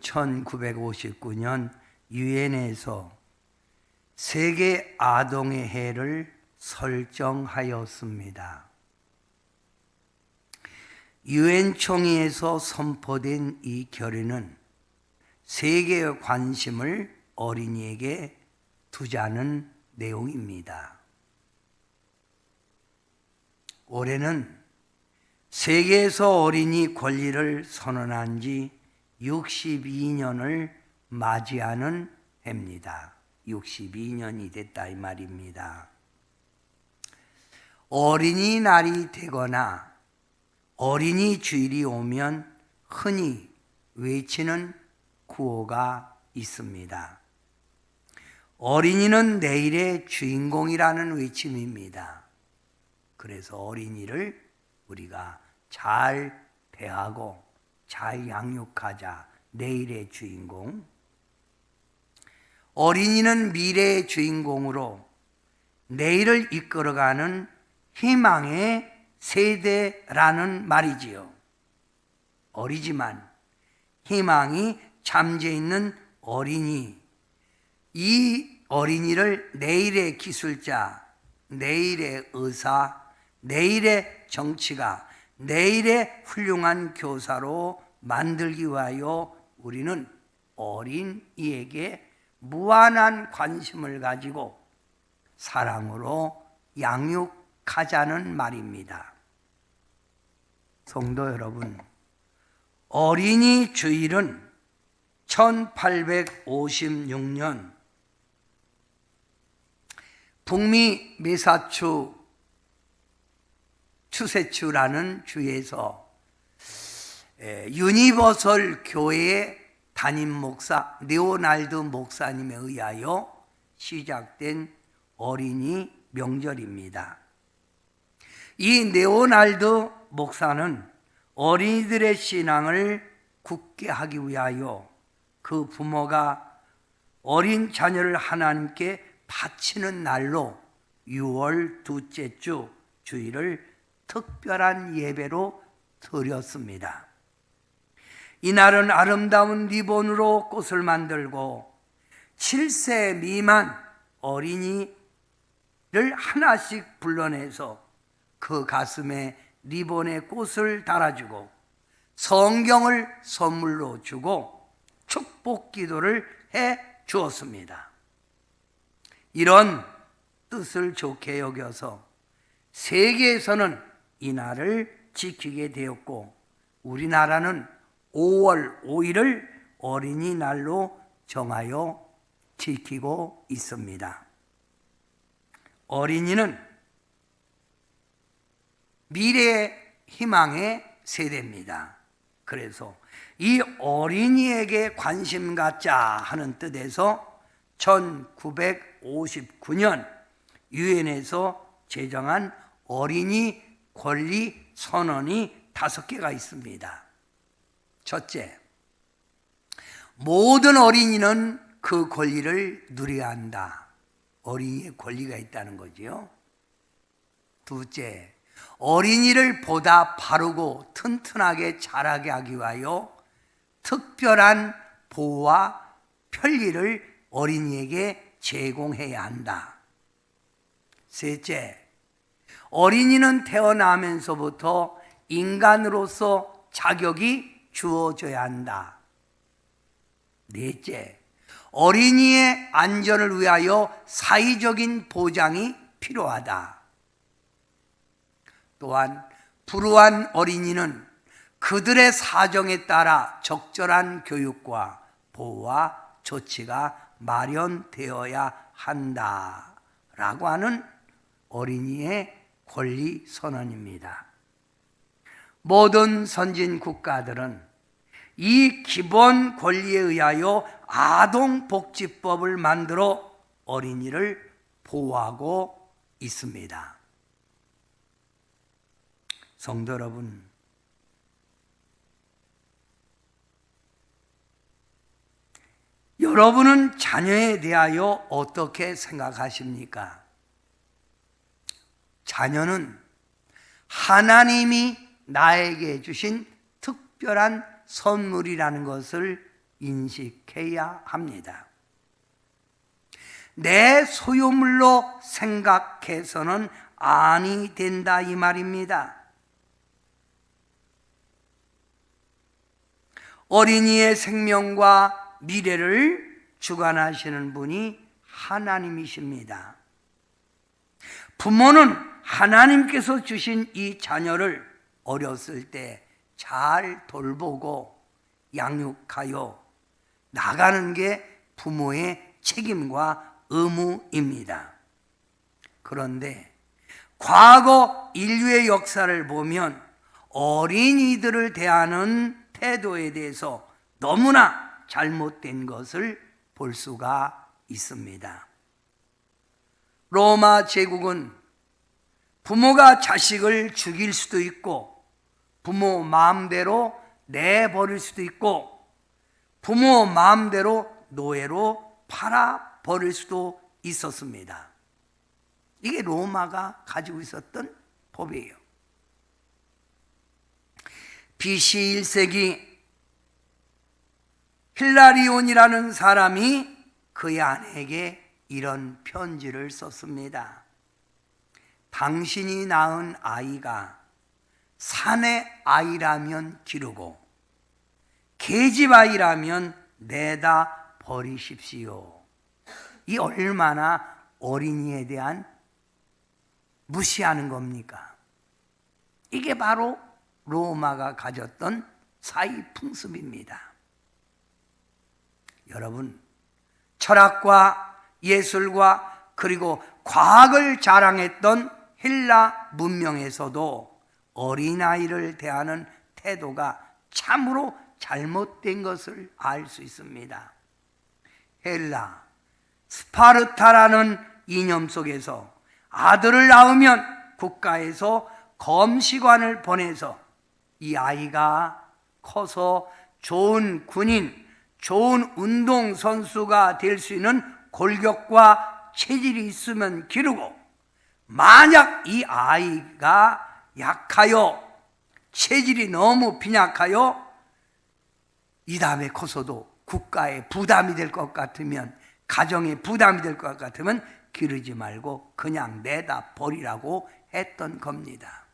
1959년 유엔에서 세계 아동의 해를 설정하였습니다. 유엔 총회에서 선포된 이 결의는 세계의 관심을 어린이에게 두자는 내용입니다. 올해는 세계에서 어린이 권리를 선언한 지 62년을 맞이하는 해입니다. 62년이 됐다 이 말입니다. 어린이날이 되거나 어린이 주일이 오면 흔히 외치는 구호가 있습니다. 어린이는 내일의 주인공이라는 외침입니다. 그래서 어린이를 우리가 잘 대하고 잘 양육하자. 내일의 주인공. 어린이는 미래의 주인공으로 내일을 이끌어가는 희망의 세대라는 말이지요. 어리지만 희망이 잠재 있는 어린이. 이 어린이를 내일의 기술자, 내일의 의사, 내일의 정치가, 내일의 훌륭한 교사로 만들기 위하여 우리는 어린이에게 무한한 관심을 가지고 사랑으로 양육하자는 말입니다. 성도 여러분, 어린이 주일은 1856년 북미 매사추 추세추라는 주에서 유니버설 교회의 담임 목사 레오날드 목사님에 의하여 시작된 어린이 명절입니다. 이 레오날드 목사는 어린이들의 신앙을 굳게 하기 위하여 그 부모가 어린 자녀를 하나님께 바치는 날로 6월 둘째 주 주일을 특별한 예배로 드렸습니다. 이날은 아름다운 리본으로 꽃을 만들고 7세 미만 어린이를 하나씩 불러내서 그 가슴에 리본에 꽃을 달아주고 성경을 선물로 주고 축복 기도를 해 주었습니다. 이런 뜻을 좋게 여겨서 세계에서는 이날을 지키게 되었고 우리나라는 5월 5일을 어린이날로 정하여 지키고 있습니다. 어린이는 미래의 희망의 세대입니다. 그래서 이 어린이에게 관심 갖자 하는 뜻에서 1959년 유엔에서 제정한 어린이 권리 선언이 5개가 있습니다. 첫째, 모든 어린이는 그 권리를 누려야 한다. 어린이의 권리가 있다는 거지요. 둘째, 어린이를 보다 바르고 튼튼하게 자라게 하기 위하여 특별한 보호와 편리를 어린이에게 제공해야 한다. 셋째, 어린이는 태어나면서부터 인간으로서 자격이 주어져야 한다. 넷째, 어린이의 안전을 위하여 사회적인 보장이 필요하다. 또한 불우한 어린이는 그들의 사정에 따라 적절한 교육과 보호와 조치가 마련되어야 한다라고 하는 어린이의 권리 선언입니다. 모든 선진 국가들은 이 기본 권리에 의하여 아동복지법을 만들어 어린이를 보호하고 있습니다. 성도 여러분, 여러분은 자녀에 대하여 어떻게 생각하십니까? 자녀는 하나님이 나에게 주신 특별한 선물이라는 것을 인식해야 합니다. 내 소유물로 생각해서는 아니 된다 이 말입니다. 어린이의 생명과 미래를 주관하시는 분이 하나님이십니다. 부모는 하나님께서 주신 이 자녀를 어렸을 때 잘 돌보고 양육하여 나가는 게 부모의 책임과 의무입니다. 그런데 과거 인류의 역사를 보면 어린이들을 대하는 태도에 대해서 너무나 잘못된 것을 볼 수가 있습니다. 로마 제국은 부모가 자식을 죽일 수도 있고 부모 마음대로 내버릴 수도 있고 부모 마음대로 노예로 팔아버릴 수도 있었습니다. 이게 로마가 가지고 있었던 법이에요. BC 1세기 힐라리온이라는 사람이 그의 아내에게 이런 편지를 썼습니다. 당신이 낳은 아이가 산의 아이라면 기르고 계집 아이라면 내다 버리십시오. 이 얼마나 어린이에 대한 무시하는 겁니까? 이게 바로 로마가 가졌던 사회 풍습입니다. 여러분, 철학과 예술과 그리고 과학을 자랑했던 헬라 문명에서도 어린아이를 대하는 태도가 참으로 잘못된 것을 알 수 있습니다. 헬라, 스파르타라는 이념 속에서 아들을 낳으면 국가에서 검시관을 보내서 이 아이가 커서 좋은 군인, 좋은 운동선수가 될 수 있는 골격과 체질이 있으면 기르고, 만약 이 아이가 약하여 체질이 너무 빈약하여 이 다음에 커서도 국가에 부담이 될 것 같으면, 가정에 부담이 될 것 같으면 기르지 말고 그냥 내다 버리라고 했던 겁니다.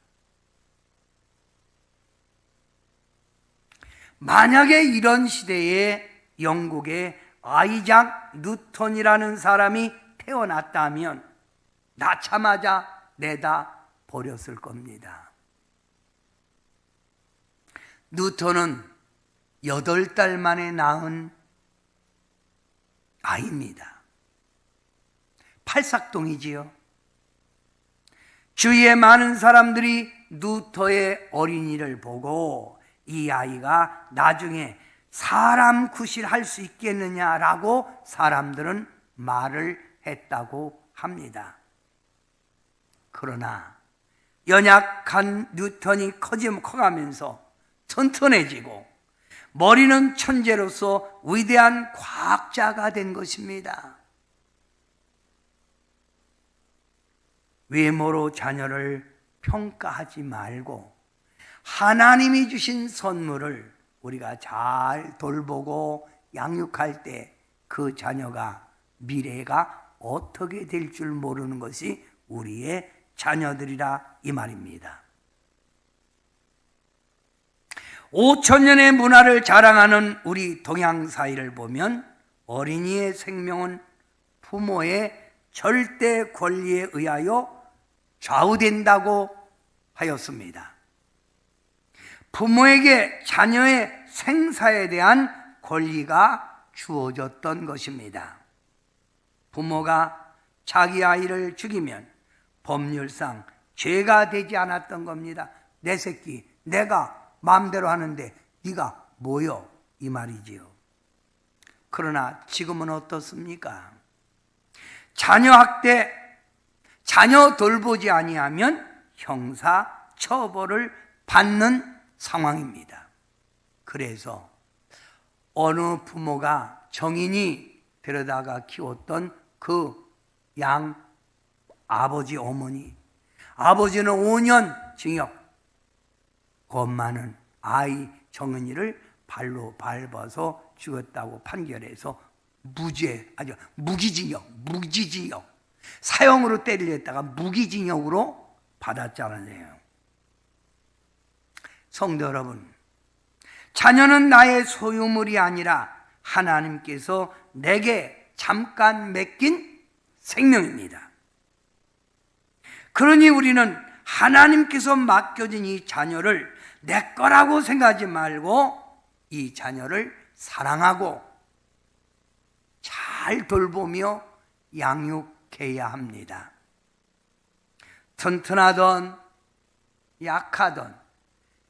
만약에 이런 시대에 영국에 아이작 뉴턴이라는 사람이 태어났다면 낳자마자 내다 버렸을 겁니다. 뉴턴은 8달 만에 낳은 아이입니다. 팔삭동이지요. 주위에 많은 사람들이 뉴턴의 어린이를 보고 이 아이가 나중에 사람 구실할 수 있겠느냐라고 사람들은 말을 했다고 합니다. 그러나 연약한 뉴턴이 커가면서 튼튼해지고 머리는 천재로서 위대한 과학자가 된 것입니다. 외모로 자녀를 평가하지 말고 하나님이 주신 선물을 우리가 잘 돌보고 양육할 때 그 자녀가 미래가 어떻게 될 줄 모르는 것이 우리의 자녀들이라 이 말입니다. 5,000년의 문화를 자랑하는 우리 동양 사회를 보면 어린이의 생명은 부모의 절대 권리에 의하여 좌우된다고 하였습니다. 부모에게 자녀의 생사에 대한 권리가 주어졌던 것입니다. 부모가 자기 아이를 죽이면 법률상 죄가 되지 않았던 겁니다. 내 새끼 내가 마음대로 하는데 네가 뭐여? 이 말이지요. 그러나 지금은 어떻습니까? 자녀 학대, 자녀 돌보지 아니하면 형사 처벌을 받는 상황입니다. 그래서 어느 부모가 정인이 데려다가 키웠던 그 양 아버지 어머니, 아버지는 5년 징역, 그 엄마는 아이 정은이를 발로 밟아서 죽었다고 판결해서 무죄, 아주 무기징역, 사형으로 때리려다가 무기징역으로 받았잖아요. 성도 여러분, 자녀는 나의 소유물이 아니라 하나님께서 내게 잠깐 맡긴 생명입니다. 그러니 우리는 하나님께서 맡겨진 이 자녀를 내 거라고 생각하지 말고 이 자녀를 사랑하고 잘 돌보며 양육해야 합니다. 튼튼하던 약하던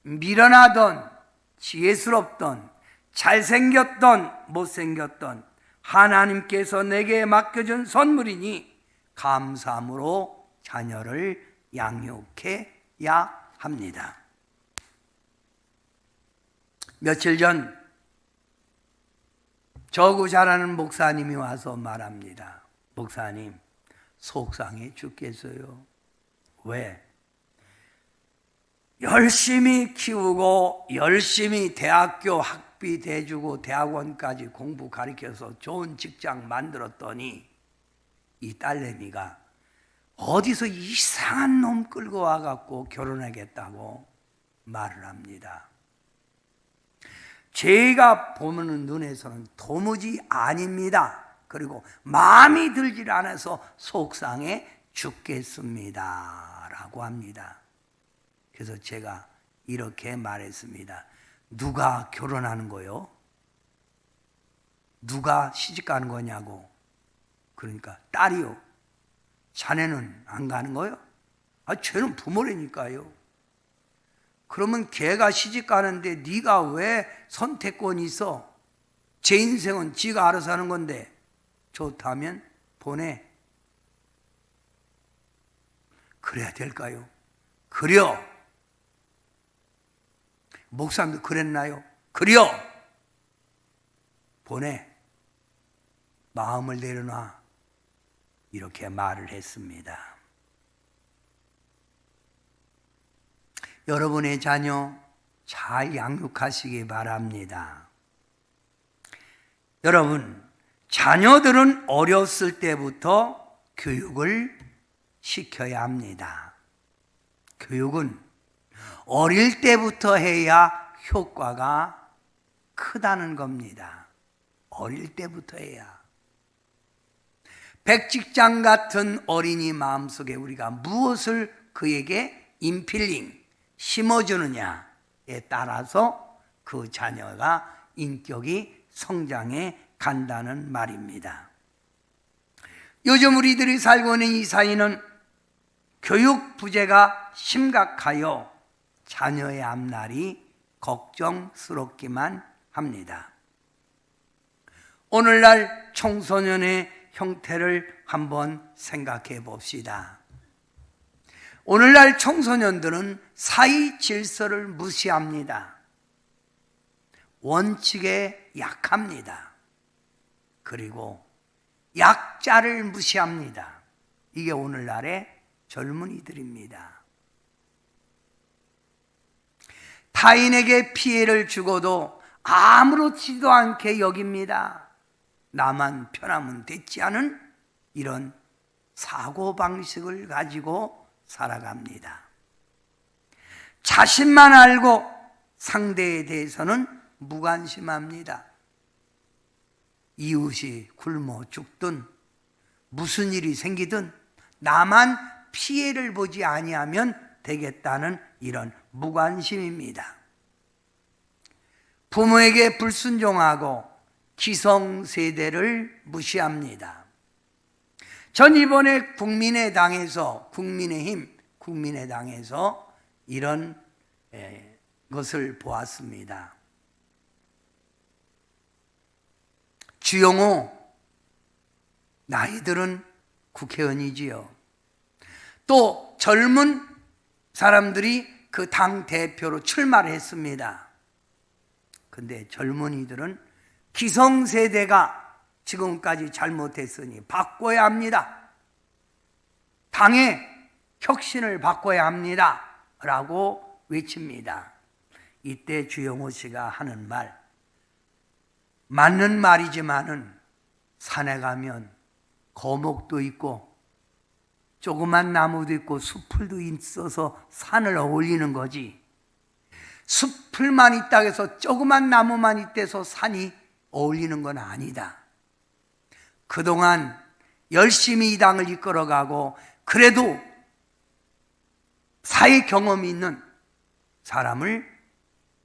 미련하던 지혜스럽던 잘생겼던 못생겼던 하나님께서 내게 맡겨준 선물이니 감사함으로 자녀를 양육해야 합니다. 며칠 전 저구 잘하는 목사님이 와서 말합니다. 목사님, 속상해 죽겠어요. 왜? 열심히 키우고 열심히 대학교 학비 대주고 대학원까지 공부 가르쳐서 좋은 직장 만들었더니 이 딸내미가 어디서 이상한 놈 끌고 와갖고 결혼하겠다고 말을 합니다. 제가 보는 눈에서는 도무지 아닙니다. 그리고 마음이 들질 않아서 속상해 죽겠습니다 라고 합니다. 그래서 제가 이렇게 말했습니다. 누가 결혼하는 거요? 누가 시집 가는 거냐고. 그러니까 딸이요. 자네는 안 가는 거요? 쟤는 부모라니까요. 그러면 걔가 시집 가는데 네가 왜 선택권이 있어? 제 인생은 지가 알아서 하는 건데 좋다면 보내. 그래야 될까요? 그려. 목사님도 그랬나요? 그려. 보내. 마음을 내려놔. 이렇게 말을 했습니다. 여러분의 자녀 잘 양육하시기 바랍니다. 여러분, 자녀들은 어렸을 때부터 교육을 시켜야 합니다. 교육은 어릴 때부터 해야 효과가 크다는 겁니다. 어릴 때부터 해야. 백직장 같은 어린이 마음속에 우리가 무엇을 그에게 인필링, 심어주느냐에 따라서 그 자녀가 인격이 성장해 간다는 말입니다. 요즘 우리들이 살고 있는 이 사회는 교육 부재가 심각하여 자녀의 앞날이 걱정스럽기만 합니다. 오늘날 청소년의 형태를 한번 생각해 봅시다. 오늘날 청소년들은 사회 질서를 무시합니다. 원칙에 약합니다. 그리고 약자를 무시합니다. 이게 오늘날의 젊은이들입니다. 타인에게 피해를 주고도 아무렇지도 않게 여깁니다. 나만 편하면 됐지 않은 이런 사고방식을 가지고 살아갑니다. 자신만 알고 상대에 대해서는 무관심합니다. 이웃이 굶어 죽든 무슨 일이 생기든 나만 피해를 보지 아니하면 되겠다는 이런 무관심입니다. 부모에게 불순종하고 기성세대를 무시합니다. 전 이번에 국민의당에서 이런 것을 보았습니다. 주영호, 나이들은 국회의원이지요. 또 젊은 사람들이 그 당 대표로 출마를 했습니다. 근데 젊은이들은 기성세대가 지금까지 잘못했으니 바꿔야 합니다. 당의 혁신을 바꿔야 합니다. 라고 외칩니다. 이때 주영호 씨가 하는 말, 맞는 말이지만은 산에 가면 거목도 있고 조그만 나무도 있고 숲풀도 있어서 산을 어울리는 거지. 숲풀만 있다고 해서 조그만 나무만 있대서 산이 어울리는 건 아니다. 그동안 열심히 이 당을 이끌어가고 그래도 사회 경험이 있는 사람을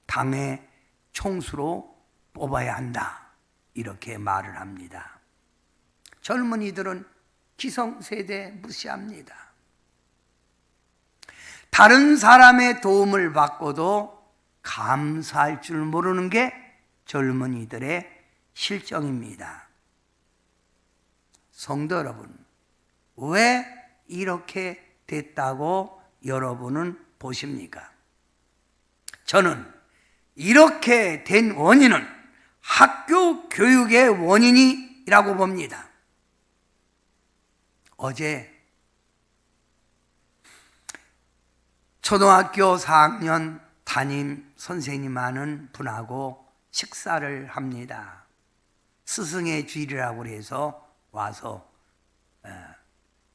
당의 총수로 뽑아야 한다. 이렇게 말을 합니다. 젊은이들은 기성세대 무시합니다. 다른 사람의 도움을 받고도 감사할 줄 모르는 게 젊은이들의 실정입니다. 성도 여러분, 왜 이렇게 됐다고 여러분은 보십니까? 저는 이렇게 된 원인은 학교 교육의 원인이라고 봅니다. 어제 초등학교 4학년 담임 선생님 하는 분하고 식사를 합니다. 스승의 주일이라고 해서 와서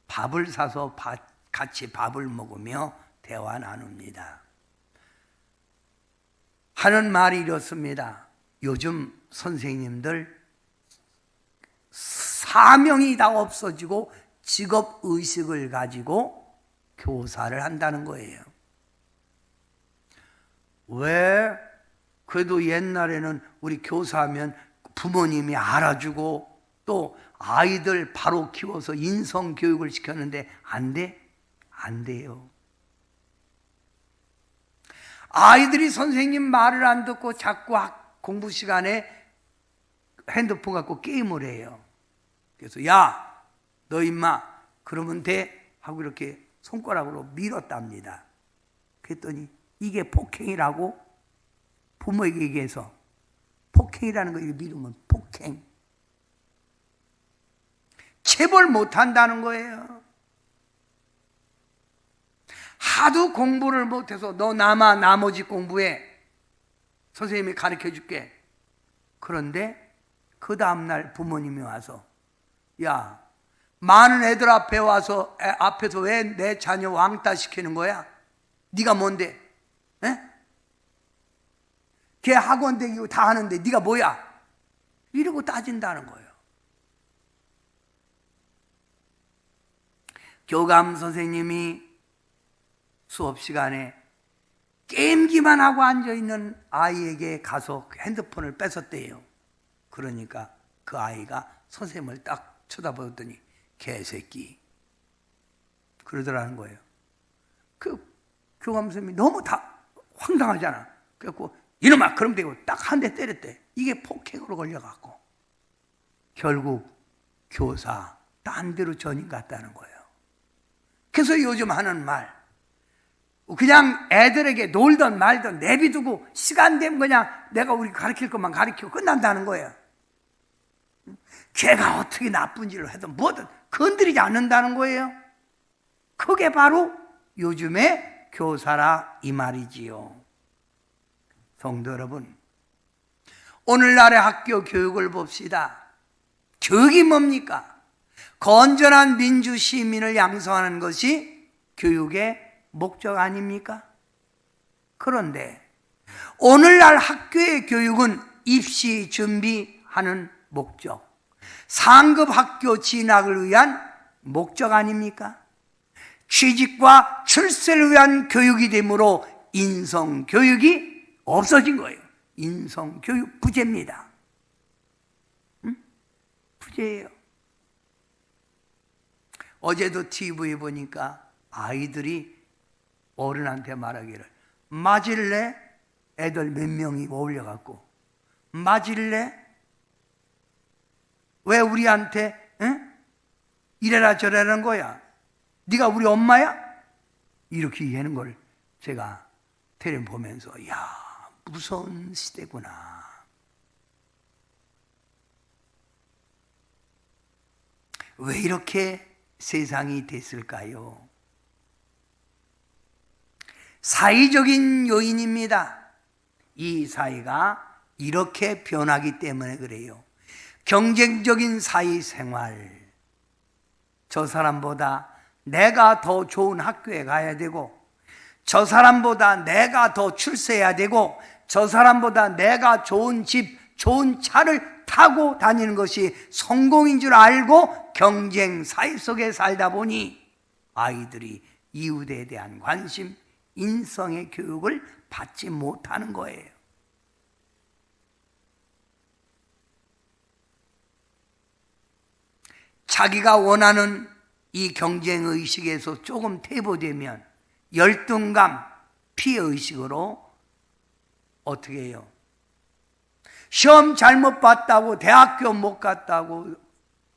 밥을 사서 같이 밥을 먹으며 대화 나눕니다. 하는 말이 이렇습니다. 요즘 선생님들 사명이 다 없어지고 직업의식을 가지고 교사를 한다는 거예요. 왜? 그래도 옛날에는 우리 교사하면 부모님이 알아주고 또 아이들 바로 키워서 인성교육을 시켰는데 안 돼? 안 돼요. 아이들이 선생님 말을 안 듣고 자꾸 공부 시간에 핸드폰 갖고 게임을 해요. 그래서 야, 너 임마 그러면 돼? 하고 이렇게 손가락으로 밀었답니다. 그랬더니 이게 폭행이라고 부모에게 얘기해서 폭행이라는 거 이렇게 밀으면 폭행. 체벌 못한다는 거예요. 하도 공부를 못해서 너 나머지 공부해. 선생님이 가르쳐줄게. 그런데 그 다음날 부모님이 와서 야, 많은 애들 앞에 와서 앞에서 왜 내 자녀 왕따 시키는 거야? 네가 뭔데? 에? 걔 학원 다니고 다 하는데 네가 뭐야? 이러고 따진다는 거예요. 교감 선생님이 수업 시간에 게임기만 하고 앉아있는 아이에게 가서 핸드폰을 뺏었대요. 그러니까 그 아이가 선생님을 딱 쳐다보더니 개새끼 그러더라는 거예요. 그 교감 선생님이 너무 다 황당하잖아. 그래갖고 이놈아 그럼 되고 딱 한 대 때렸대. 이게 폭행으로 걸려갖고 결국 교사 딴 데로 전임 갔다는 거예요. 그래서 요즘 하는 말 그냥 애들에게 놀던 말던 내비두고 시간 되면 그냥 내가 우리 가르칠 것만 가르치고 끝난다는 거예요. 걔가 어떻게 나쁜 짓을 해도 뭐든 건드리지 않는다는 거예요. 그게 바로 요즘의 교사라 이 말이지요. 성도 여러분, 오늘날의 학교 교육을 봅시다. 교육이 뭡니까? 건전한 민주 시민을 양성하는 것이 교육의 목적 아닙니까? 그런데 오늘날 학교의 교육은 입시 준비하는 목적, 상급 학교 진학을 위한 목적 아닙니까? 취직과 출세를 위한 교육이 되므로 인성교육이 없어진 거예요. 인성교육 부재입니다. 부재예요. 어제도 TV에 보니까 아이들이 어른한테 말하기를 맞을래? 애들 몇 명이 어울려갖고 맞을래? 왜 우리한테 이래라 저래라는 거야? 네가 우리 엄마야? 이렇게 얘기하는 걸 제가 텔레비전 보면서 야 무서운 시대구나. 왜 이렇게 세상이 됐을까요? 사회적인 요인입니다. 이 사회가 이렇게 변하기 때문에 그래요. 경쟁적인 사회생활, 저 사람보다 내가 더 좋은 학교에 가야 되고, 저 사람보다 내가 더 출세해야 되고, 저 사람보다 내가 좋은 집, 좋은 차를 타고 다니는 것이 성공인 줄 알고 경쟁 사회 속에 살다 보니 아이들이 이웃에 대한 관심, 인성의 교육을 받지 못하는 거예요. 자기가 원하는 이 경쟁의식에서 조금 퇴보되면 열등감, 피해의식으로 어떻게 해요? 시험 잘못 봤다고, 대학교 못 갔다고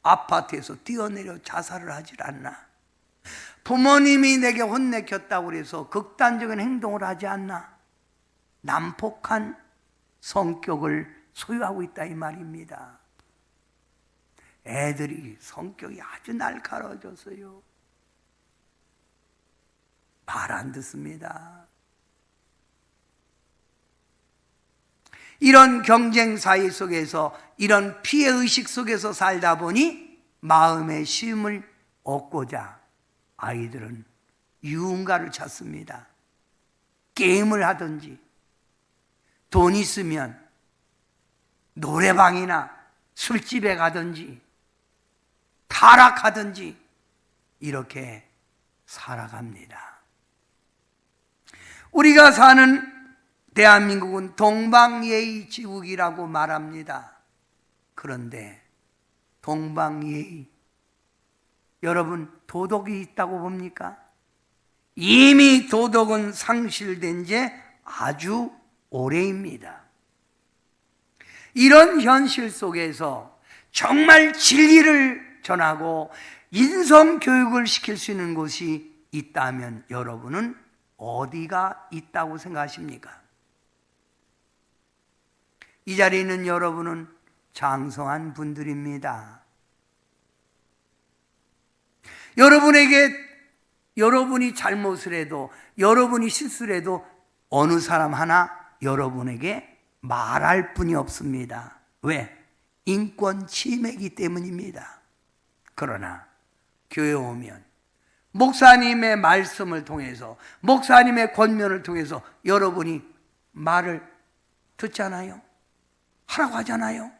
아파트에서 뛰어내려 자살을 하질 않나? 부모님이 내게 혼내켰다고 해서 극단적인 행동을 하지 않나? 난폭한 성격을 소유하고 있다 이 말입니다. 애들이 성격이 아주 날카로워졌어요. 말 안 듣습니다. 이런 경쟁 사회 속에서, 이런 피해의식 속에서 살다 보니 마음의 쉼을 얻고자 아이들은 유흥가를 찾습니다. 게임을 하든지, 돈 있으면 노래방이나 술집에 가든지 타락하든지 이렇게 살아갑니다. 우리가 사는 대한민국은 동방예의지국이라고 말합니다. 그런데 동방예의, 여러분 도덕이 있다고 봅니까? 이미 도덕은 상실된 지 아주 오래입니다. 이런 현실 속에서 정말 진리를 전하고 인성교육을 시킬 수 있는 곳이 있다면 여러분은 어디가 있다고 생각하십니까? 이 자리에 있는 여러분은 장성한 분들입니다. 여러분이 잘못을 해도, 여러분이 실수를 해도 어느 사람 하나 여러분에게 말할 뿐이 없습니다. 왜? 인권 침해이기 때문입니다. 그러나 교회 오면 목사님의 말씀을 통해서, 목사님의 권면을 통해서 여러분이 말을 듣잖아요. 하라고 하잖아요.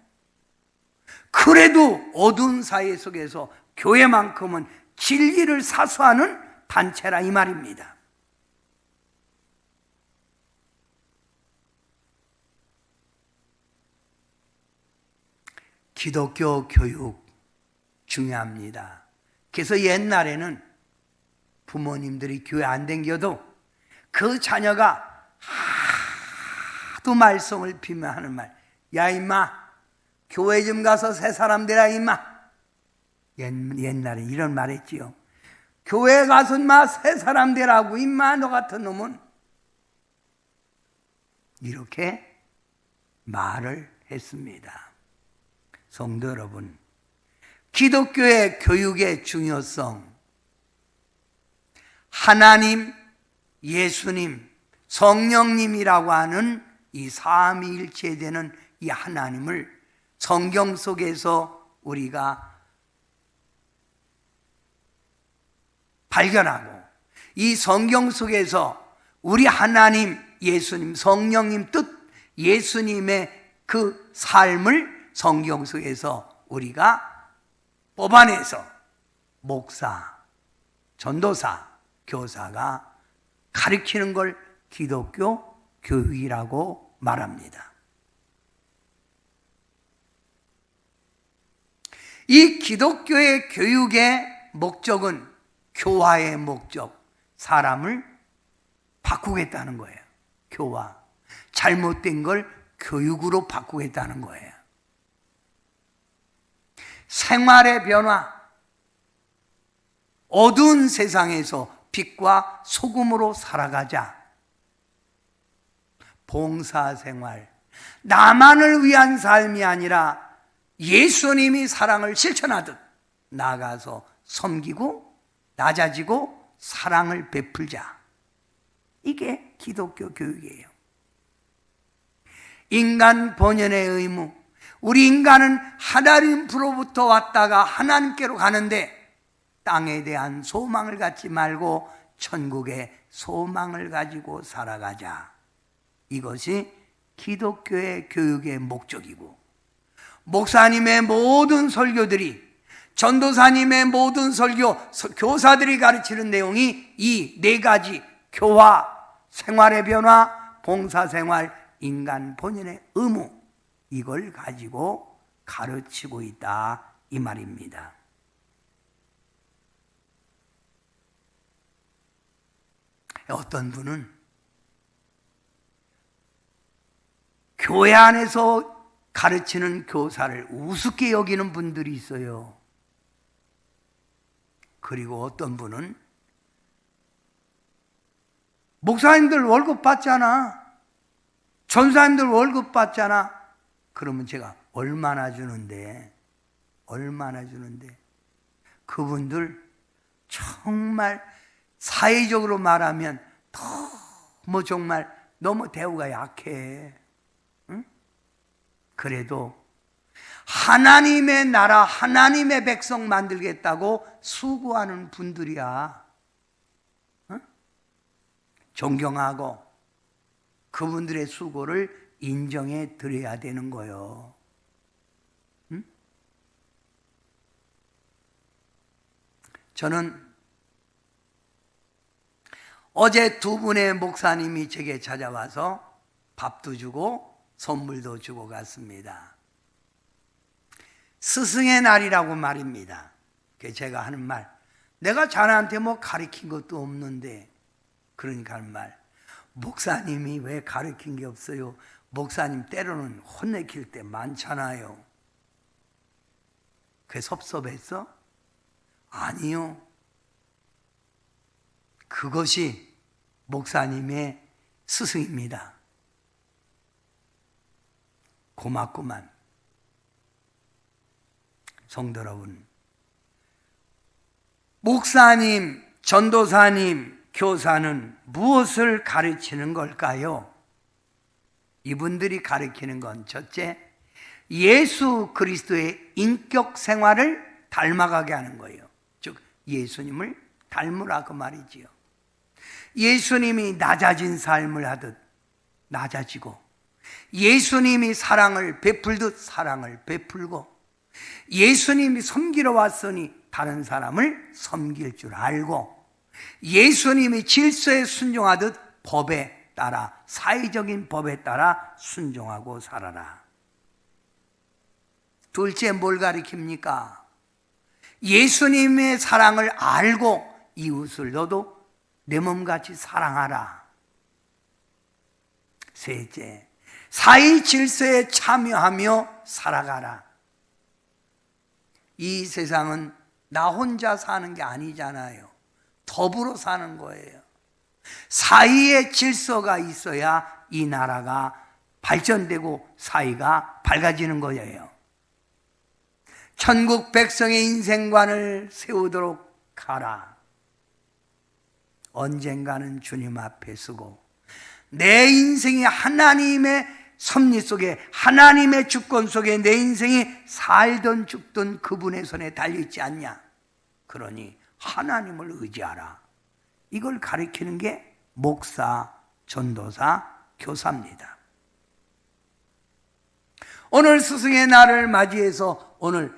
그래도 어두운 사회 속에서 교회만큼은 진리를 사수하는 단체라 이 말입니다. 기독교 교육 중요합니다. 그래서 옛날에는 부모님들이 교회 안 다녀도 그 자녀가 하도 말씀을 빌며 하는 말, 야 임마 교회 좀 가서 새 사람 되라 임마. 옛날에 이런 말 했지요. 교회 가서 임마 새 사람 되라고 임마 너 같은 놈은. 이렇게 말을 했습니다. 성도 여러분, 기독교의 교육의 중요성, 하나님, 예수님, 성령님이라고 하는 이 삼위일체되는 이 하나님을 성경 속에서 우리가 발견하고, 이 성경 속에서 우리 하나님, 예수님, 성령님 뜻, 예수님의 그 삶을 성경 속에서 우리가 뽑아내서 목사, 전도사, 교사가 가르치는 걸 기독교 교육이라고 말합니다. 이 기독교의 교육의 목적은 교화의 목적, 사람을 바꾸겠다는 거예요. 교화, 잘못된 걸 교육으로 바꾸겠다는 거예요. 생활의 변화, 어두운 세상에서 빛과 소금으로 살아가자. 봉사생활, 나만을 위한 삶이 아니라 예수님이 사랑을 실천하듯 나아가서 섬기고 낮아지고 사랑을 베풀자. 이게 기독교 교육이에요. 인간 본연의 의무. 우리 인간은 하나님으로부터 왔다가 하나님께로 가는데 땅에 대한 소망을 갖지 말고 천국의 소망을 가지고 살아가자. 이것이 기독교의 교육의 목적이고, 목사님의 모든 설교들이, 전도사님의 모든 설교, 교사들이 가르치는 내용이 이 네 가지: 교화, 생활의 변화, 봉사생활, 인간 본연의 의무, 이걸 가지고 가르치고 있다, 이 말입니다. 어떤 분은 교회 안에서 가르치는 교사를 우습게 여기는 분들이 있어요. 그리고 어떤 분은 목사님들 월급 받잖아, 전사님들 월급 받잖아. 그러면 제가 얼마나 주는데 그분들 정말 사회적으로 말하면 너무 대우가 약해. 응? 그래도 하나님의 나라, 하나님의 백성 만들겠다고 수고하는 분들이야. 응? 존경하고 그분들의 수고를 인정해 드려야 되는 거예요. 응? 저는 어제 두 분의 목사님이 제게 찾아와서 밥도 주고 선물도 주고 갔습니다. 스승의 날이라고 말입니다. 제가 하는 말, 내가 자네한테 뭐 가르친 것도 없는데, 그러니까 하는 말, 목사님이 왜 가르친 게 없어요? 목사님 때로는 혼내킬 때 많잖아요. 그게 섭섭했어? 아니요. 그것이 목사님의 스승입니다. 고맙구만. 성도 여러분, 목사님, 전도사님, 교사는 무엇을 가르치는 걸까요? 이분들이 가르치는 건 첫째, 예수 그리스도의 인격 생활을 닮아가게 하는 거예요. 즉 예수님을 닮으라, 그 말이지요. 예수님이 낮아진 삶을 하듯 낮아지고, 예수님이 사랑을 베풀듯 사랑을 베풀고, 예수님이 섬기러 왔으니 다른 사람을 섬길 줄 알고, 예수님이 질서에 순종하듯 법에 따라, 사회적인 법에 따라 순종하고 살아라. 둘째, 뭘 가리킵니까? 예수님의 사랑을 알고 이웃을 너도 내 몸같이 사랑하라. 셋째, 사회 질서에 참여하며 살아가라. 이 세상은 나 혼자 사는 게 아니잖아요. 더불어 사는 거예요. 사회의 질서가 있어야 이 나라가 발전되고 사회가 밝아지는 거예요. 천국 백성의 인생관을 세우도록 하라. 언젠가는 주님 앞에 서고 내 인생이 하나님의 섭리 속에, 하나님의 주권 속에 내 인생이 살던 죽던 그분의 손에 달려있지 않냐. 그러니 하나님을 의지하라. 이걸 가르치는 게 목사, 전도사, 교사입니다. 오늘 스승의 날을 맞이해서 오늘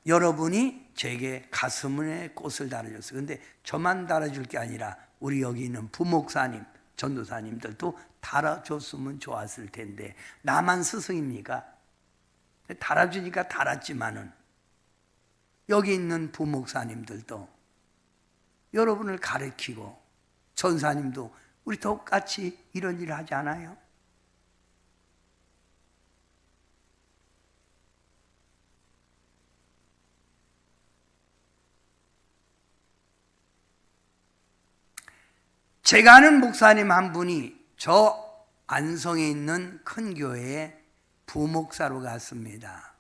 여러분이 제게 가슴에 꽃을 달아줬어요. 근데 저만 달아줄 게 아니라 우리 여기 있는 부목사님, 전도사님들도 달아줬으면 좋았을 텐데, 나만 스승입니까? 달아주니까 달았지만은 여기 있는 부목사님들도 여러분을 가르치고, 전사님도 우리 똑같이 이런 일을 하지 않아요? 제가 아는 목사님 한 분이 저 안성에 있는 큰 교회에 부목사로 갔습니다.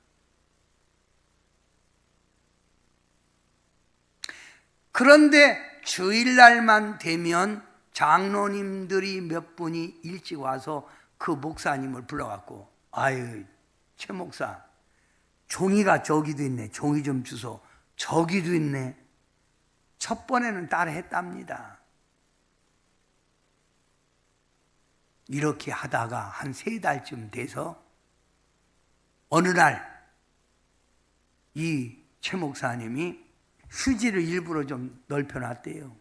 그런데 주일날만 되면 장로님들이 몇 분이 일찍 와서 그 목사님을 불러갖고, 아유, 최 목사, 종이가 저기도 있네. 종이 좀 주소. 저기도 있네. 첫 번에는 따라 했답니다. 이렇게 하다가 한 3달쯤 돼서 어느 날 이 최 목사님이 휴지를 일부러 좀 넓혀놨대요.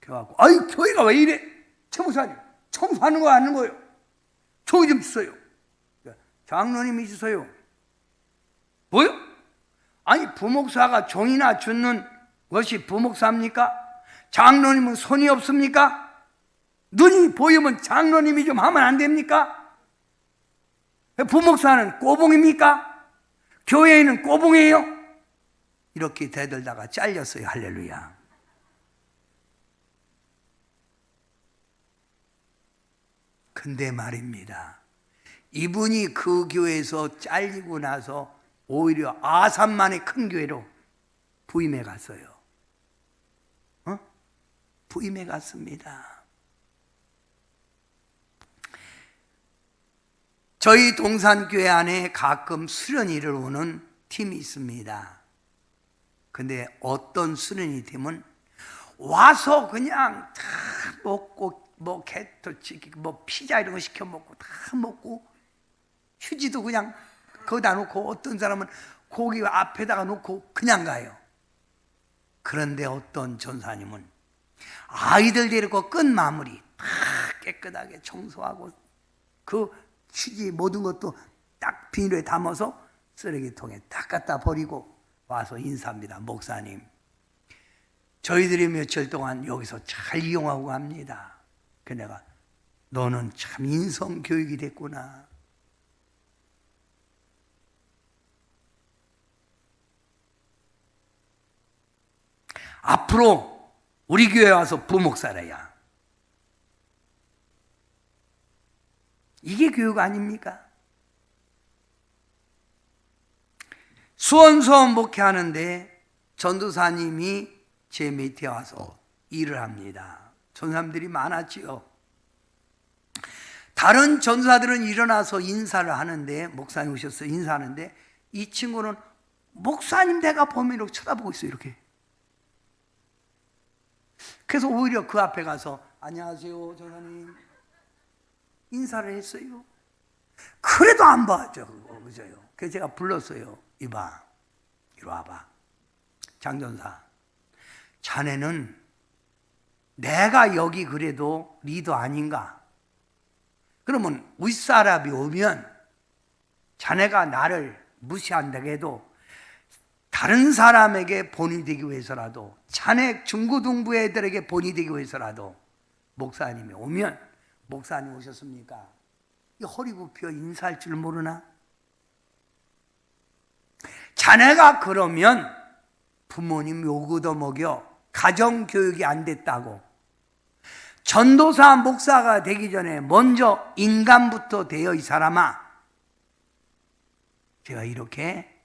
그래갖고, 아이, 교회가 왜 이래? 최 목사님, 청소하는 거 아는 거예요. 종이 좀 주세요. 장로님이 주세요. 뭐요? 아니, 부목사가 종이나 주는 것이 부목사입니까? 장로님은 손이 없습니까? 눈이 보이면 장로님이 좀 하면 안 됩니까? 부목사는 꼬봉입니까? 교회에는 꼬봉이에요? 이렇게 대들다가 잘렸어요. 할렐루야. 근데 말입니다, 이분이 그 교회에서 잘리고 나서 오히려 아산만의 큰 교회로 부임해 갔어요. 부임해 갔습니다. 저희 동산교회 안에 가끔 수련회를 오는 팀이 있습니다. 근데 어떤 수련회 팀은 와서 그냥 다 먹고, 뭐 게토치기, 뭐 피자 이런 거 시켜 먹고 다 먹고, 휴지도 그냥 거기다 놓고, 어떤 사람은 고기 앞에다가 놓고 그냥 가요. 그런데 어떤 전사님은 아이들 데리고 끝 마무리 다 깨끗하게 청소하고 그 휴지 모든 것도 딱 비닐에 담아서 쓰레기통에 딱 갖다 버리고 와서 인사합니다. 목사님, 저희들이 며칠 동안 여기서 잘 이용하고 갑니다. 그 내가, 너는 참 인성교육이 됐구나. 앞으로 우리 교회 와서 부목사래야. 이게 교육 아닙니까? 수원소원 목회하는데 전도사님이 제 밑에 와서 일을 합니다. 전사님들이 많았지요. 다른 전사들은 일어나서 인사를 하는데, 목사님 오셨어요, 인사하는데 이 친구는 목사님 내가 보면 이렇게 쳐다보고 있어요. 이렇게. 그래서 오히려 그 앞에 가서 안녕하세요 전사님 인사를 했어요. 그래도 안 봐줘. 그죠요. 그래서 제가 불렀어요. 이봐, 이리 와봐. 장전사, 자네는 내가 여기 그래도 리더 아닌가? 그러면 윗사람이 오면 자네가 나를 무시한다고 해도 다른 사람에게 본이 되기 위해서라도, 자네 중고등부 애들에게 본이 되기 위해서라도 목사님이 오면, 목사님 오셨습니까? 이 허리 굽혀 인사할 줄 모르나? 자네가 그러면 부모님 요구도 먹여 가정교육이 안 됐다고, 전도사 목사가 되기 전에 먼저 인간부터 되어 이 사람아. 제가 이렇게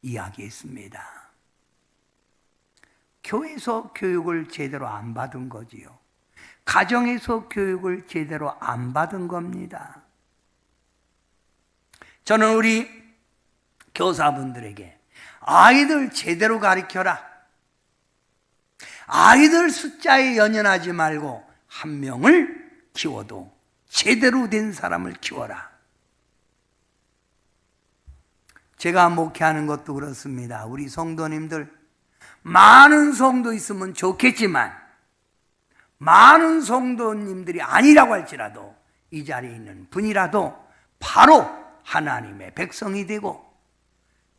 이야기했습니다. 교회에서 교육을 제대로 안 받은 거지요. 가정에서 교육을 제대로 안 받은 겁니다. 저는 우리 교사분들에게 아이들 제대로 가르쳐라. 아이들 숫자에 연연하지 말고 한 명을 키워도 제대로 된 사람을 키워라. 제가 목회하는 것도 그렇습니다. 우리 성도님들, 많은 성도 있으면 좋겠지만 많은 성도님들이 아니라고 할지라도 이 자리에 있는 분이라도 바로 하나님의 백성이 되고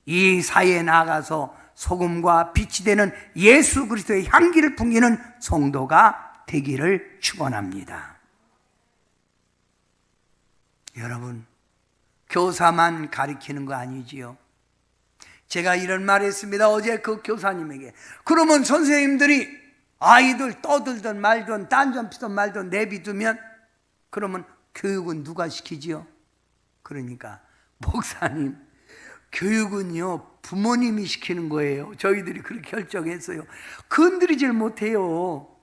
이 사회에 나가서 소금과 빛이 되는 예수 그리스도의 향기를 풍기는 성도가 되기를 축원합니다. 여러분, 교사만 가르치는 거 아니지요. 제가 이런 말 했습니다. 어제 그 교사님에게. 그러면 선생님들이 아이들 떠들든 말든 딴전 피든 말든 내비두면 그러면 교육은 누가 시키지요? 그러니까 목사님, 교육은요 부모님이 시키는 거예요. 저희들이 그렇게 결정했어요. 건드리질 못해요.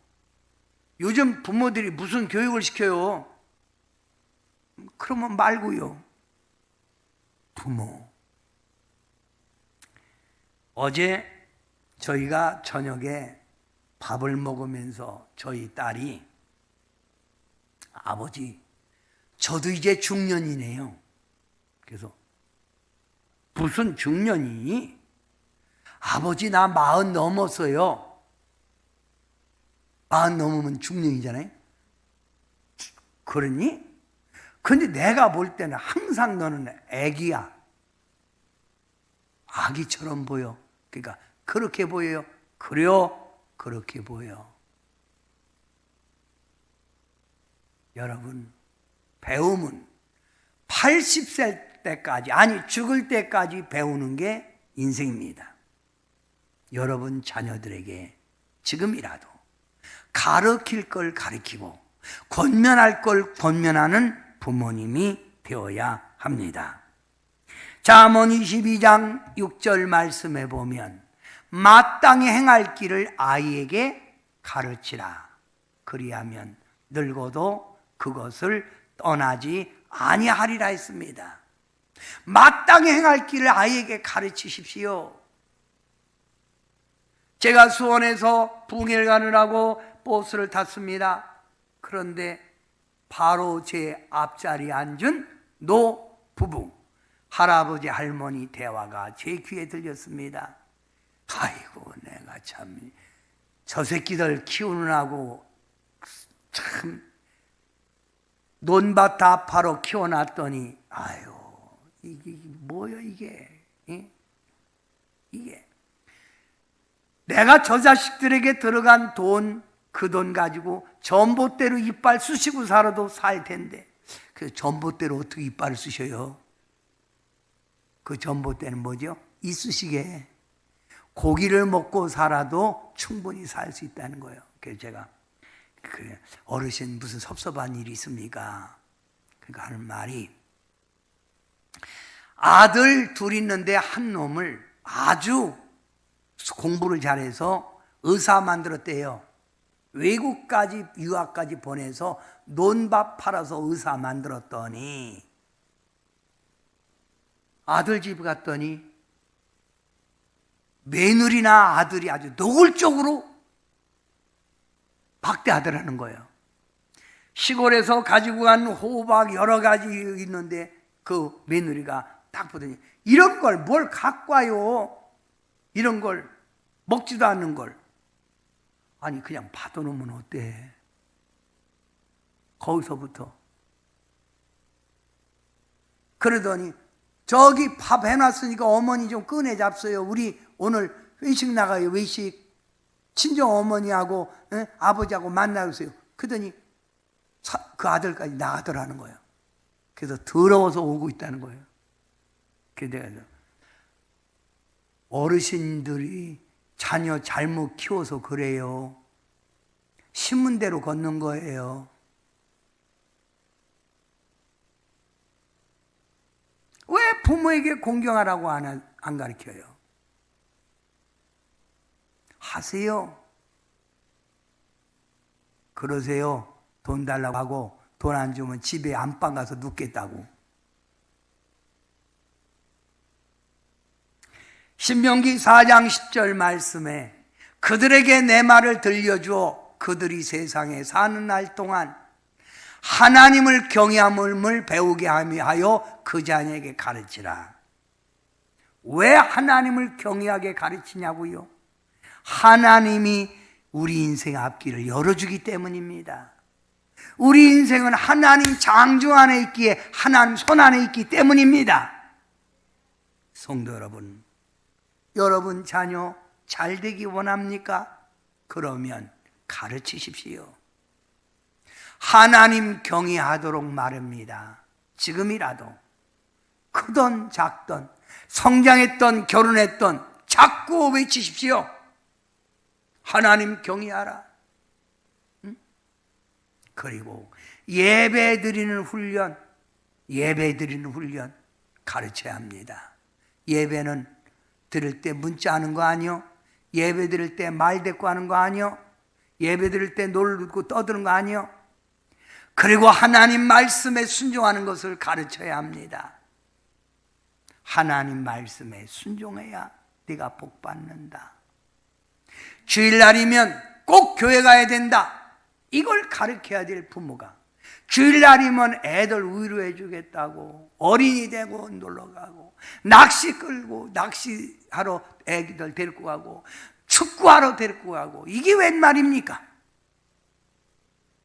요즘 부모들이 무슨 교육을 시켜요? 그러면 말고요. 부모. 어제 저희가 저녁에 밥을 먹으면서 저희 딸이 아버지, 저도 이제 중년이네요. 그래서 무슨 중년이니? 아버지 나 40 넘었어요. 40 넘으면 중년이잖아요. 그러니? 근데 내가 볼 때는 항상 너는 애기야. 아기처럼 보여. 그러니까 그렇게 보여요. 그래요. 그렇게 보여. 여러분, 배움은 80세 때까지, 아니 죽을 때까지 배우는 게 인생입니다. 여러분 자녀들에게 지금이라도 가르칠 걸 가르치고 권면할 걸 권면하는 부모님이 되어야 합니다. 잠언 22장 6절 말씀에 보면 마땅히 행할 길을 아이에게 가르치라. 그리하면 늙어도 그것을 떠나지 아니하리라 했습니다. 마땅히 행할 길을 아이에게 가르치십시오. 제가 수원에서 붕해를 가느라고 버스를 탔습니다. 그런데 바로 제 앞자리에 앉은 노 부부, 할아버지 할머니 대화가 제 귀에 들렸습니다. 아이고 내가 참 저 새끼들 키우느라고 참 논밭 아파로 키워놨더니 아유 이게 뭐야 이게? 이게 내가 저 자식들에게 들어간 돈, 그 돈 가지고 전봇대로 이빨 쑤시고 살아도 살 텐데 그 전봇대로 어떻게 이빨을 쑤셔요? 그 전봇대는 뭐죠? 이쑤시개. 고기를 먹고 살아도 충분히 살 수 있다는 거예요. 그래서 제가 그 어르신 무슨 섭섭한 일이 있습니까? 그러니까 하는 말이 아들 둘 있는데 한 놈을 아주 공부를 잘해서 의사 만들었대요. 외국까지 유학까지 보내서 논밭 팔아서 의사 만들었더니 아들 집 갔더니 며느리나 아들이 아주 노골적으로 박대하더라는 거예요. 시골에서 가지고 간 호박 여러 가지 있는데 그 며느리가 딱 보더니 이런 걸 뭘 갖고 와요? 이런 걸 먹지도 않는 걸. 아니 그냥 받아놓으면 어때? 거기서부터. 그러더니 저기 밥 해놨으니까 어머니 좀 꺼내 잡숴요. 우리 오늘 회식 나가요. 회식. 친정 어머니하고 아버지하고 만나주세요. 그러더니 그 아들까지 나가더라는 거예요. 그래서 더러워서 오고 있다는 거예요. 그래서 내가 어르신들이 자녀 잘못 키워서 그래요. 신문대로 걷는 거예요. 왜 부모에게 공경하라고 안 가르쳐요? 하세요. 그러세요. 돈 달라고 하고 돈 안 주면 집에 안방 가서 눕겠다고. 신명기 4장 10절 말씀에 그들에게 내 말을 들려주어 그들이 세상에 사는 날 동안 하나님을 경외함을 배우게 하여 그 자녀에게 가르치라. 왜 하나님을 경외하게 가르치냐고요? 하나님이 우리 인생 앞길을 열어주기 때문입니다. 우리 인생은 하나님 장중 안에 있기에 하나님 손 안에 있기 때문입니다. 성도 여러분, 여러분 자녀 잘 되기 원합니까? 그러면 가르치십시오. 하나님 경외하도록 말합니다. 지금이라도 크던 작던 성장했던 결혼했던 자꾸 외치십시오. 하나님 경외하라. 그리고 예배 드리는 훈련 가르쳐야 합니다. 예배는 드릴 때 문자 하는 거 아니요? 예배 드릴 때 말 대꾸 하는 거 아니요? 예배 드릴 때 놀고 떠드는 거 아니요? 그리고 하나님 말씀에 순종하는 것을 가르쳐야 합니다. 하나님 말씀에 순종해야 네가 복 받는다. 주일날이면 꼭 교회 가야 된다. 이걸 가르쳐야 될 부모가, 주일날이면 애들 위로해 주겠다고 어린이 되고 놀러 가고, 낚시 끌고 낚시하러 애기들 데리고 가고, 축구하러 데리고 가고, 이게 웬 말입니까?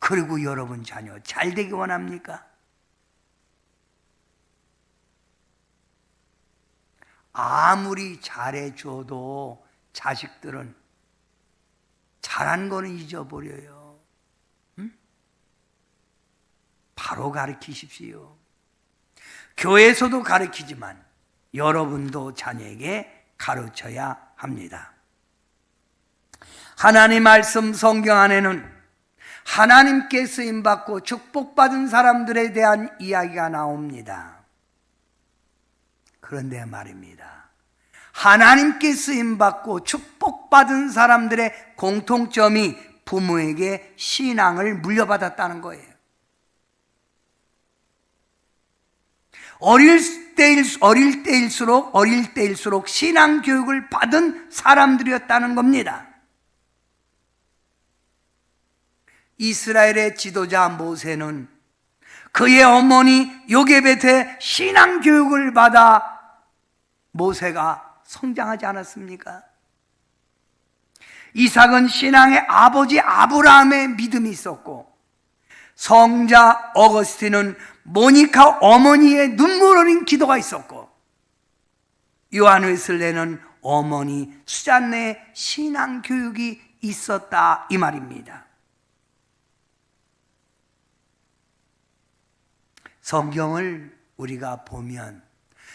그리고 여러분 자녀 잘 되기 원합니까? 아무리 잘해줘도 자식들은 잘한 거는 잊어버려요. 바로 가르치십시오. 교회에서도 가르치지만 여러분도 자녀에게 가르쳐야 합니다. 하나님 말씀 성경 안에는 하나님께 쓰임받고 축복받은 사람들에 대한 이야기가 나옵니다. 그런데 말입니다, 하나님께 쓰임받고 축복받은 사람들의 공통점이 부모에게 신앙을 물려받았다는 거예요. 어릴 때일수록 신앙 교육을 받은 사람들이었다는 겁니다. 이스라엘의 지도자 모세는 그의 어머니 요게벳의 신앙 교육을 받아 모세가 성장하지 않았습니까? 이삭은 신앙의 아버지 아브라함의 믿음이 있었고, 성자 어거스틴은 모니카 어머니의 눈물 어린 기도가 있었고, 요한 웨슬레는 어머니 수잔네의 신앙 교육이 있었다, 이 말입니다. 성경을 우리가 보면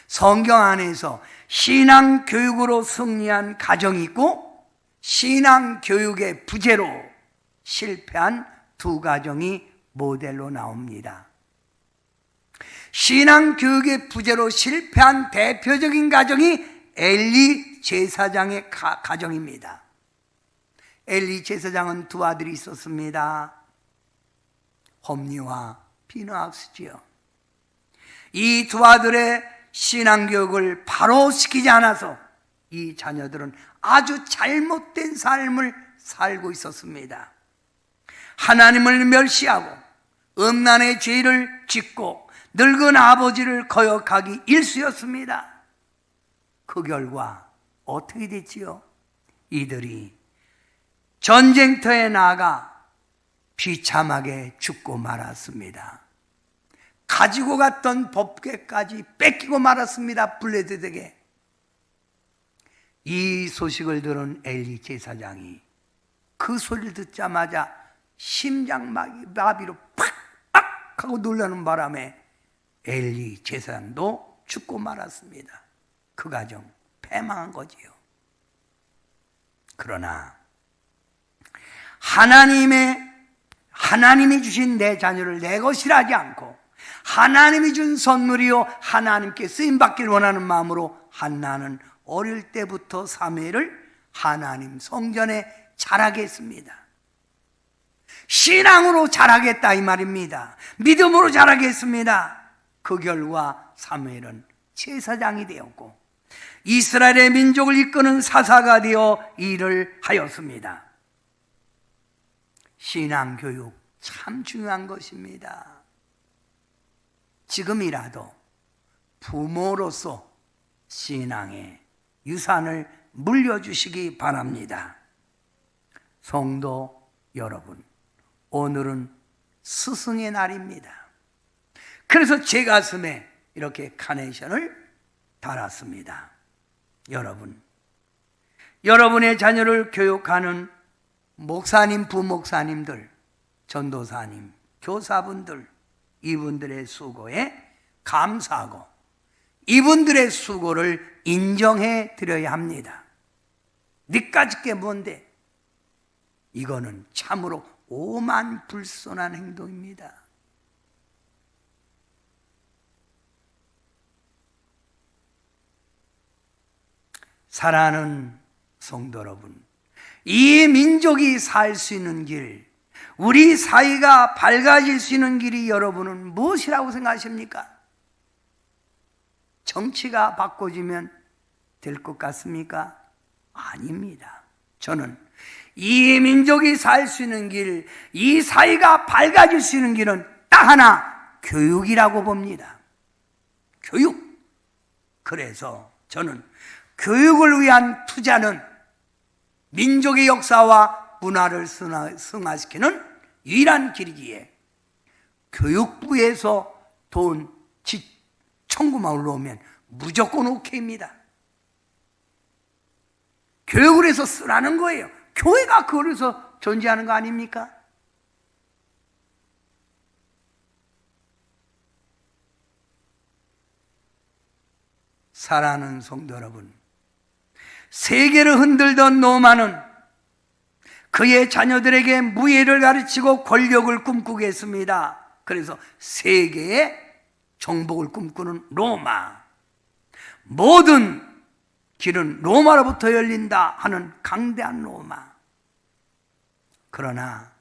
성경 안에서 신앙 교육으로 승리한 가정이 있고, 신앙 교육의 부재로 실패한 두 가정이 모델로 나옵니다. 신앙 교육의 부재로 실패한 대표적인 가정이 엘리 제사장의 가정입니다. 엘리 제사장은 두 아들이 있었습니다. 홈리와 비느하스지요. 이 두 아들의 신앙교육을 바로 시키지 않아서 이 자녀들은 아주 잘못된 삶을 살고 있었습니다. 하나님을 멸시하고 음란의 죄를 짓고 늙은 아버지를 거역하기 일쑤였습니다. 그 결과 어떻게 됐지요? 이들이 전쟁터에 나가 비참하게 죽고 말았습니다. 가지고 갔던 법궤까지 뺏기고 말았습니다. 블레셋에게. 이 소식을 들은 엘리 제사장이 그 소리를 듣자마자 심장마비로 팍 하고 놀라는 바람에 엘리 제사장도 죽고 말았습니다. 그 가정 패망한 거지요. 그러나 하나님이 주신 내 자녀를 내 것이라 하지 않고 하나님이 준 선물이요 하나님께 쓰임받길 원하는 마음으로 한나는 어릴 때부터 사무엘을 하나님 성전에 자라게 했습니다. 신앙으로 자라겠다 이 말입니다. 믿음으로 자라게 했습니다. 그 결과 사무엘은 제사장이 되었고 이스라엘의 민족을 이끄는 사사가 되어 일을 하였습니다. 신앙교육 참 중요한 것입니다. 지금이라도 부모로서 신앙의 유산을 물려주시기 바랍니다. 성도 여러분, 오늘은 스승의 날입니다. 그래서 제 가슴에 이렇게 카네이션을 달았습니다. 여러분의 자녀를 교육하는 목사님, 부목사님들, 전도사님, 교사분들, 이분들의 수고에 감사하고 이분들의 수고를 인정해 드려야 합니다. 니까짓 게 뭔데? 이거는 참으로 오만불손한 행동입니다. 사랑하는 성도 여러분, 이 민족이 살 수 있는 길, 우리 사이가 밝아질 수 있는 길이 여러분은 무엇이라고 생각하십니까? 정치가 바꿔지면 될 것 같습니까? 아닙니다. 저는 이 민족이 살 수 있는 길, 이 사회가 밝아질 수 있는 길은 딱 하나, 교육이라고 봅니다. 교육. 그래서 저는 교육을 위한 투자는 민족의 역사와 문화를 승화시키는 유일한 길이기에 교육부에서 돈 천구만 올라오면 무조건 오케이입니다. 교육을 해서 쓰라는 거예요. 교회가 그걸 해서 존재하는 거 아닙니까? 사랑하는 성도 여러분, 세계를 흔들던 로마는 그의 자녀들에게 무예를 가르치고 권력을 꿈꾸게 했습니다. 그래서 세계의 정복을 꿈꾸는 로마, 모든 길은 로마로부터 열린다 하는 강대한 로마. 그러나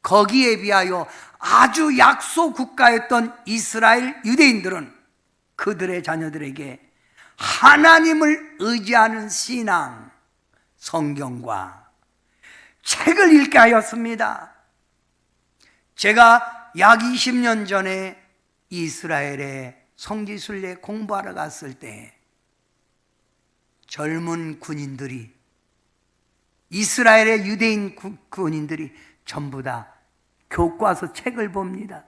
거기에 비하여 아주 약소 국가였던 이스라엘 유대인들은 그들의 자녀들에게 하나님을 의지하는 신앙, 성경과 책을 읽게 하였습니다. 제가 약 20년 전에 이스라엘에 성지순례 공부하러 갔을 때 젊은 군인들이, 이스라엘의 유대인 군인들이 전부 다 교과서 책을 봅니다.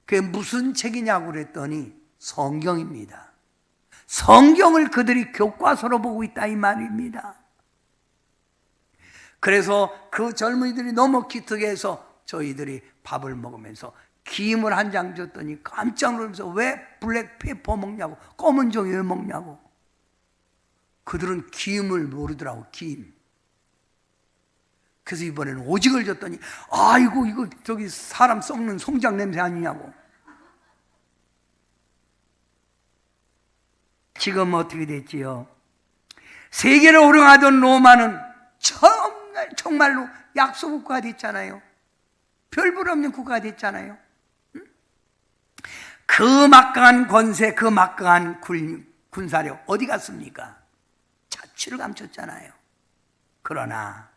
그게 무슨 책이냐고 그랬더니 성경입니다. 성경을 그들이 교과서로 보고 있다 이 말입니다. 그래서 그 젊은이들이 너무 기특해서 저희들이 밥을 먹으면서 김을 한 장 줬더니 깜짝 놀라면서 왜 블랙페퍼 먹냐고, 검은 종이 왜 먹냐고. 그들은 김을 모르더라고, 김. 그래서 이번에는 오직을 줬더니 아이고 이거 저기 사람 썩는 송장 냄새 아니냐고. 지금 어떻게 됐지요? 세계를 호령하던 로마는 정말로 약소국가가 됐잖아요. 별볼 없는 국가가 됐잖아요. 그 막강한 권세, 그 막강한 군사력 어디 갔습니까? 자취를 감췄잖아요. 그러나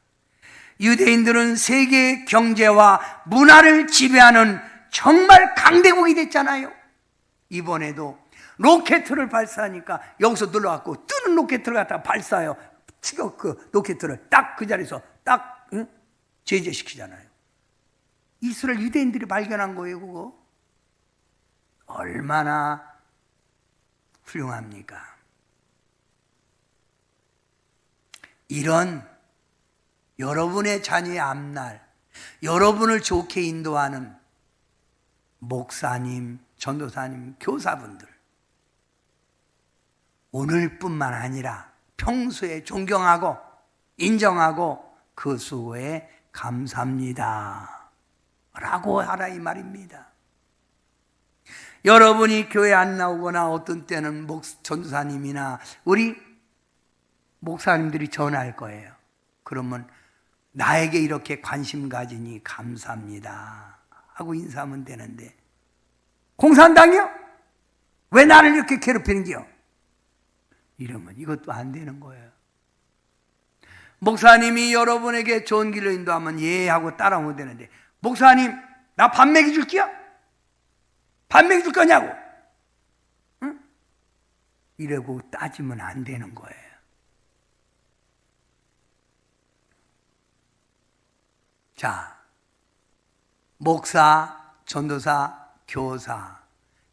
유대인들은 세계 경제와 문화를 지배하는 정말 강대국이 됐잖아요. 이번에도 로켓을 발사하니까 여기서 눌러갖고 뜨는 로켓을 갖다가 발사해요. 그 로켓을 딱 그 자리에서 딱 제재시키잖아요. 이스라엘 유대인들이 발견한 거예요. 그거 얼마나 훌륭합니까? 이런 여러분의 자녀의 앞날, 여러분을 좋게 인도하는 목사님, 전도사님, 교사분들, 오늘뿐만 아니라 평소에 존경하고 인정하고 그 수고에 감사합니다 라고 하라 이 말입니다. 여러분이 교회 안 나오거나 어떤 때는 전도사님이나 우리 목사님들이 전화할 거예요. 그러면 나에게 이렇게 관심 가지니 감사합니다 하고 인사하면 되는데, 공산당이요? 왜 나를 이렇게 괴롭히는지요? 이러면 이것도 안 되는 거예요. 목사님이 여러분에게 좋은 길로 인도하면 예 하고 따라오면 되는데, 목사님 나 밥 먹여줄게요? 밥 먹여줄 거냐고? 응? 이러고 따지면 안 되는 거예요. 자, 목사, 전도사, 교사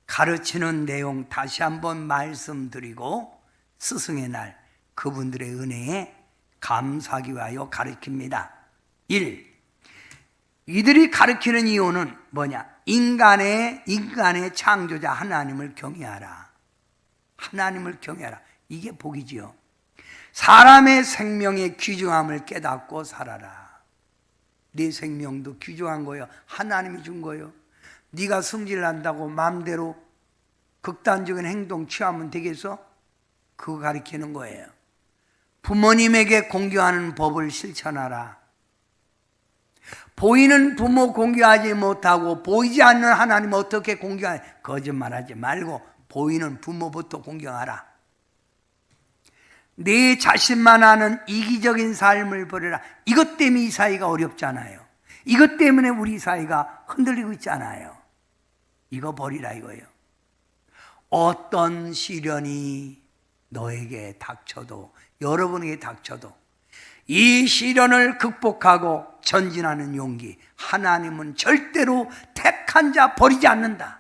가르치는 내용 다시 한번 말씀드리고 스승의 날 그분들의 은혜에 감사하기 위하여 가르칩니다. 1. 이들이 가르치는 이유는 뭐냐? 인간의 창조자 하나님을 경외하라. 하나님을 경외하라. 이게 복이지요. 사람의 생명의 귀중함을 깨닫고 살아라. 네 생명도 귀중한 거예요. 하나님이 준 거예요. 네가 승질난다고 마음대로 극단적인 행동 취하면 되겠어? 그거 가르치는 거예요. 부모님에게 공경하는 법을 실천하라. 보이는 부모 공경하지 못하고 보이지 않는 하나님 어떻게 공경하냐? 거짓말하지 말고 보이는 부모부터 공경하라. 내 자신만 아는 이기적인 삶을 버려라. 이것 때문에 이 사이가 어렵잖아요. 이것 때문에 우리 사이가 흔들리고 있잖아요. 이거 버리라 이거예요. 어떤 시련이 너에게 닥쳐도, 여러분에게 닥쳐도 이 시련을 극복하고 전진하는 용기, 하나님은 절대로 택한 자 버리지 않는다.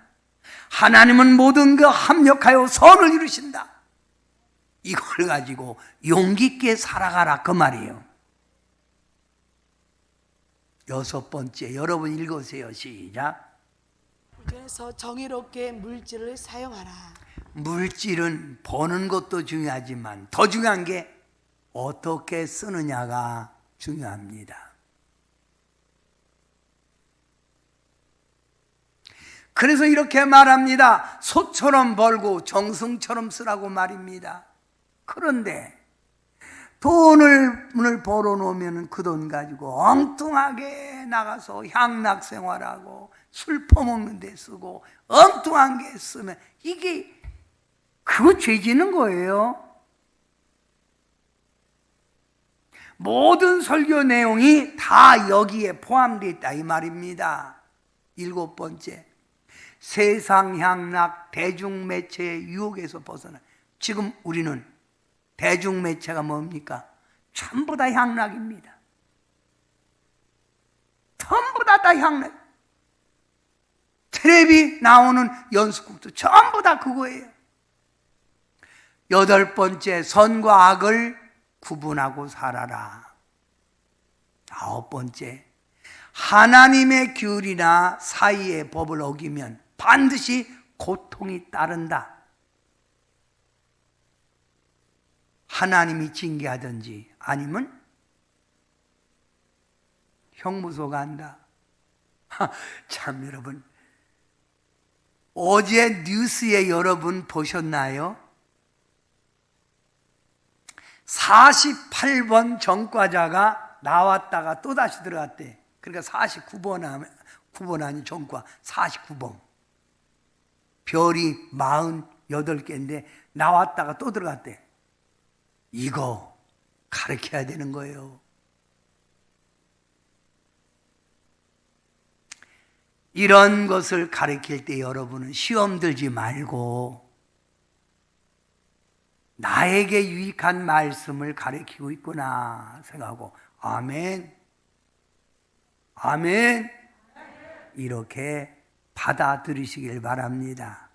하나님은 모든 그 합력하여 선을 이루신다. 이걸 가지고 용기 있게 살아가라 그 말이에요. 6번째, 여러분 읽으세요. 시작. 그래서 정의롭게 물질을 사용하라. 물질은 버는 것도 중요하지만 더 중요한 게 어떻게 쓰느냐가 중요합니다. 그래서 이렇게 말합니다. 소처럼 벌고 정승처럼 쓰라고 말입니다. 그런데 돈을 벌어놓으면 그 돈 가지고 엉뚱하게 나가서 향락 생활하고 술 퍼먹는 데 쓰고 엉뚱한 게 쓰면 이게 그거 죄 지는 거예요. 모든 설교 내용이 다 여기에 포함되어 있다 이 말입니다. 7번째, 세상 향락 대중매체의 유혹에서 벗어나. 지금 우리는 대중매체가 뭡니까? 전부 다 향락입니다. 전부 다 향락. 텔레비 나오는 연습곡도 전부 다 그거예요. 8번째, 선과 악을 구분하고 살아라. 9번째, 하나님의 규율이나 사이의 법을 어기면 반드시 고통이 따른다. 하나님이 징계하든지 아니면 형무소 간다. 참 여러분, 어제 뉴스에 여러분 보셨나요? 48번 전과자가 나왔다가 또다시 들어갔대. 그러니까 9번 아닌 전과 49번. 별이 48개인데 나왔다가 또 들어갔대. 이거 가르쳐야 되는 거예요. 이런 것을 가르칠 때 여러분은 시험 들지 말고 나에게 유익한 말씀을 가르치고 있구나 생각하고 아멘, 아멘 이렇게 받아들이시길 바랍니다.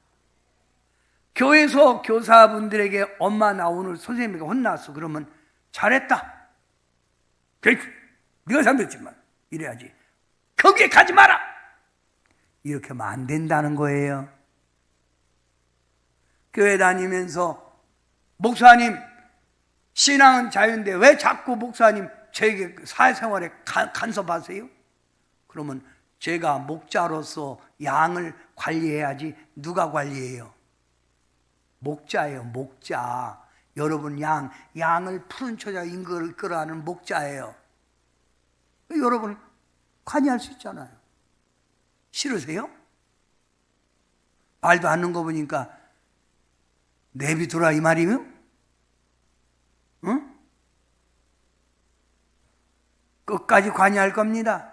교회에서 교사분들에게 엄마 나 오늘 선생님에게 혼났어. 그러면 잘했다. 네가 잘못했지만 이래야지. 거기에 가지 마라. 이렇게 하면 안 된다는 거예요. 교회 다니면서 목사님 신앙은 자유인데 왜 자꾸 목사님 저에게 사회생활에 간섭하세요? 그러면 제가 목자로서 양을 관리해야지 누가 관리해요? 목자예요. 목자. 여러분 양을 푸른 초자 인거를 끌어하는 목자예요. 여러분 관여할 수 있잖아요. 싫으세요? 말도 않는 거 보니까 내비두라 이 말이며? 응? 끝까지 관여할 겁니다.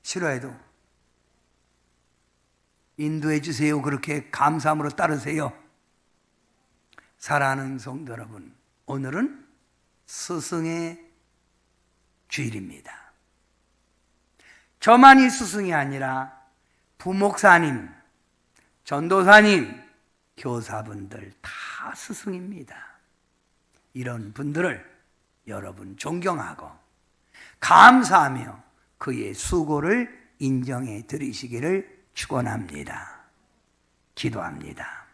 싫어해도. 인도해 주세요. 그렇게 감사함으로 따르세요. 사랑하는 성도 여러분, 오늘은 스승의 주일입니다. 저만이 스승이 아니라 부목사님, 전도사님, 교사분들 다 스승입니다. 이런 분들을 여러분 존경하고 감사하며 그의 수고를 인정해 드리시기를 축원합니다. 기도합니다.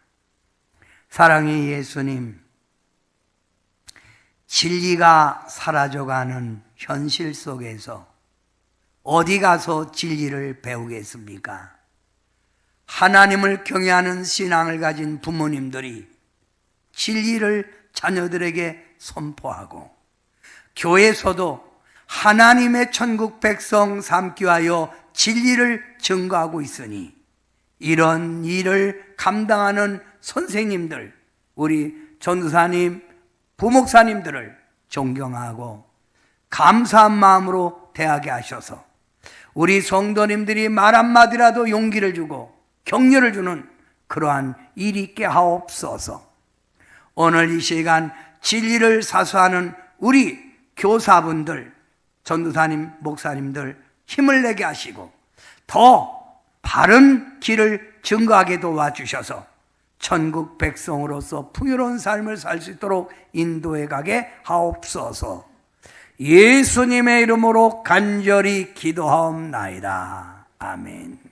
사랑의 예수님, 진리가 사라져가는 현실 속에서 어디 가서 진리를 배우겠습니까? 하나님을 경외하는 신앙을 가진 부모님들이 진리를 자녀들에게 선포하고 교회에서도 하나님의 천국 백성 삼기 위하여 진리를 증거하고 있으니 이런 일을 감당하는 선생님들, 우리 전도사님, 부목사님들을 존경하고 감사한 마음으로 대하게 하셔서 우리 성도님들이 말 한마디라도 용기를 주고 격려를 주는 그러한 일이 있게 하옵소서. 오늘 이 시간 진리를 사수하는 우리 교사분들, 전도사님, 목사님들 힘을 내게 하시고 더 바른 길을 증거하게 도와주셔서 천국 백성으로서 풍요로운 삶을 살 수 있도록 인도해 가게 하옵소서. 예수님의 이름으로 간절히 기도하옵나이다. 아멘.